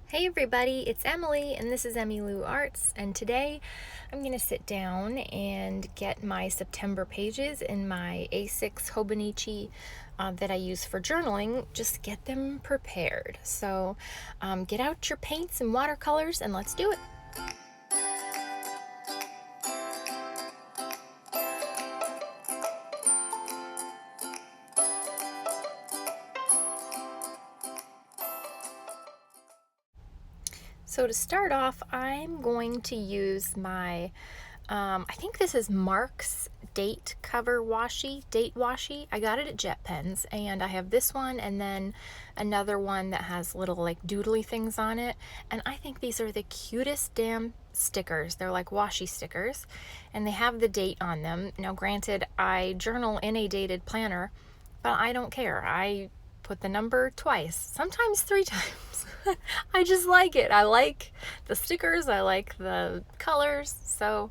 Hey everybody, it's Emily and this is Emmylou Arts, and today I'm going to sit down and get my September pages in my A6 Hobonichi that I use for journaling, just get them prepared. So get out your paints and watercolors and let's do it. So to start off, I'm going to use my, I think this is Mark's date cover washi, date washi. I got it at Jet Pens, and I have this one and then another one that has little like doodly things on it. And I think these are the cutest damn stickers. They're like washi stickers, and they have the date on them. Now granted, I journal in a dated planner, but I don't care. I put the number twice, sometimes 3 times. I just like it. I like the stickers, I like the colors, so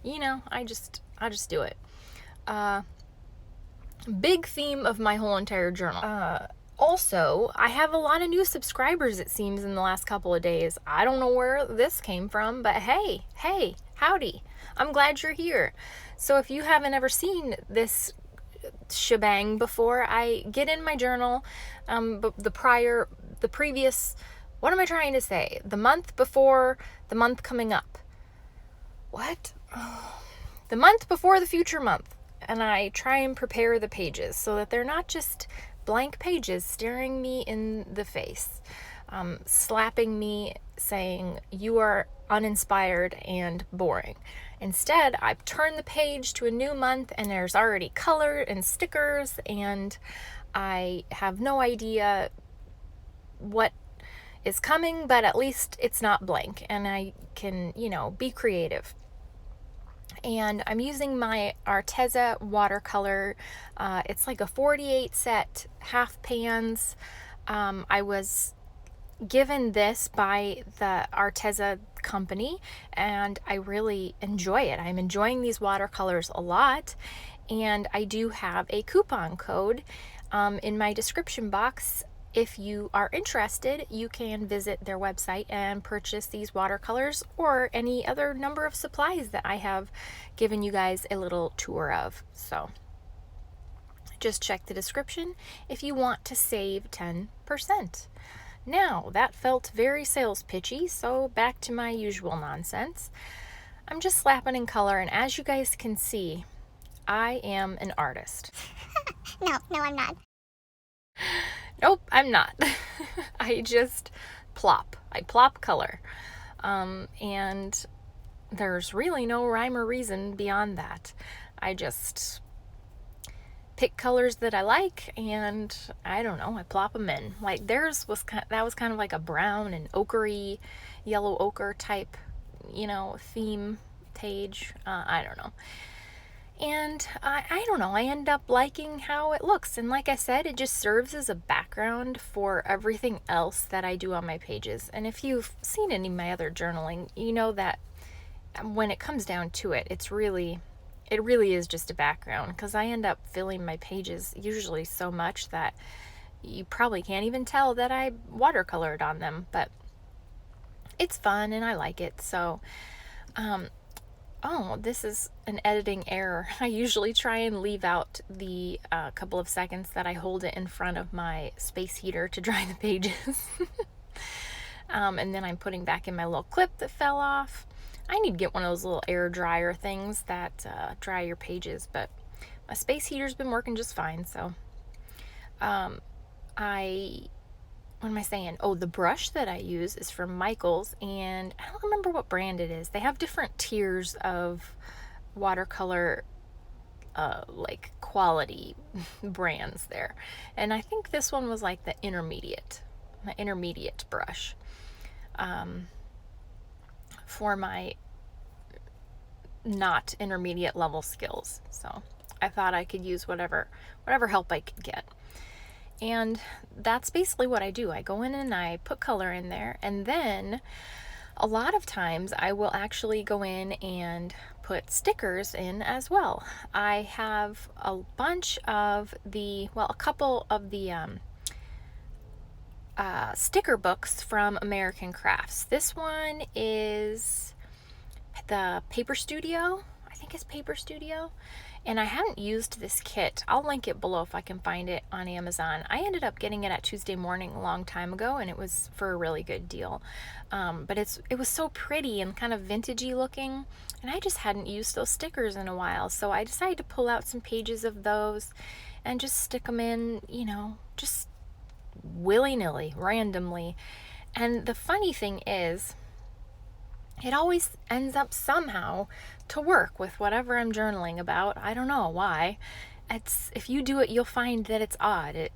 you know, I just do it. Big theme of my whole entire journal. Also, I have a lot of new subscribers, it seems, in the last couple of days. I don't know where this came from, but hey, howdy. I'm glad you're here. So if you haven't ever seen this shebang before, I get in my journal the previous, what am I trying to say? The month before the month coming up. What? Oh, the month before the future month. And I try and prepare the pages so that they're not just blank pages staring me in the face, slapping me saying, you are uninspired and boring. Instead, I've turned the page to a new month and there's already color and stickers, and I have no idea what is coming, but at least it's not blank and I can, you know, be creative. And I'm using my Arteza watercolor. It's like a 48 set half pans. I was given this by the Arteza company and I really enjoy it. I'm enjoying these watercolors a lot, and I do have a coupon code in my description box. If you are interested, you can visit their website and purchase these watercolors or any other number of supplies that I have given you guys a little tour of. So just check the description if you want to save 10%. Now, that felt very sales pitchy, so back to my usual nonsense. I'm just slapping in color, and as you guys can see, I am an artist. No, I'm not. Nope, I'm not. I just plop. I plop color. And there's really no rhyme or reason beyond that. I just pick colors that I like, and I don't know, I plop them in. Like theirs was that was kind of like a brown and ochre-y, yellow ochre type, you know, theme page. I don't know. And I don't know, I end up liking how it looks. And like I said, it just serves as a background for everything else that I do on my pages. And if you've seen any of my other journaling, you know that when it comes down to it, it really is just a background, because I end up filling my pages usually so much that you probably can't even tell that I watercolored on them, but it's fun and I like it. So, oh, this is an editing error. I usually try and leave out the couple of seconds that I hold it in front of my space heater to dry the pages. And then I'm putting back in my little clip that fell off. I need to get one of those little air dryer things that dry your pages, but my space heater's been working just fine. So what am I saying? Oh, the brush that I use is from Michaels, and I don't remember what brand it is. They have different tiers of watercolor like quality brands there, and I think this one was like the intermediate brush for my not intermediate level skills. So I thought I could use whatever help I could get. And that's basically what I do. I go in and I put color in there, and then a lot of times I will actually go in and put stickers in as well. I have a bunch of a couple of the sticker books from American Crafts. This one is the Paper Studio. I think it's Paper Studio. And I haven't used this kit. I'll link it below if I can find it on Amazon. I ended up getting it at Tuesday Morning a long time ago, and it was for a really good deal. But it was so pretty and kind of vintagey looking, and I just hadn't used those stickers in a while. So I decided to pull out some pages of those and just stick them in, you know, just willy-nilly, randomly. And the funny thing is, it always ends up somehow to work with whatever I'm journaling about. I don't know why. If you do it, you'll find that it's odd.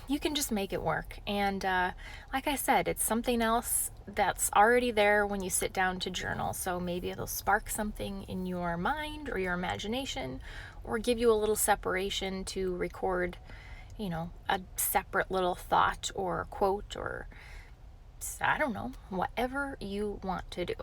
You can just make it work. And like I said, it's something else that's already there when you sit down to journal. So maybe it'll spark something in your mind or your imagination, or give you a little separation to record, you know, a separate little thought or quote, or I don't know, whatever you want to do.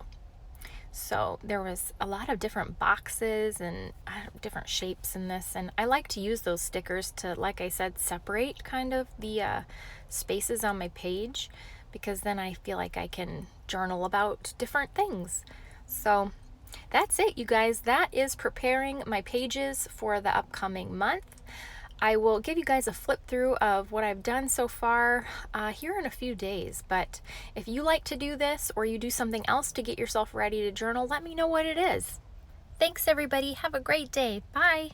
So there was a lot of different boxes and different shapes in this, and I like to use those stickers to, like I said, separate kind of the spaces on my page, because then I feel like I can journal about different things. So that's it, you guys. That is preparing my pages for the upcoming month. I will give you guys a flip through of what I've done so far here in a few days. But if you like to do this, or you do something else to get yourself ready to journal, let me know what it is. Thanks, everybody. Have a great day. Bye.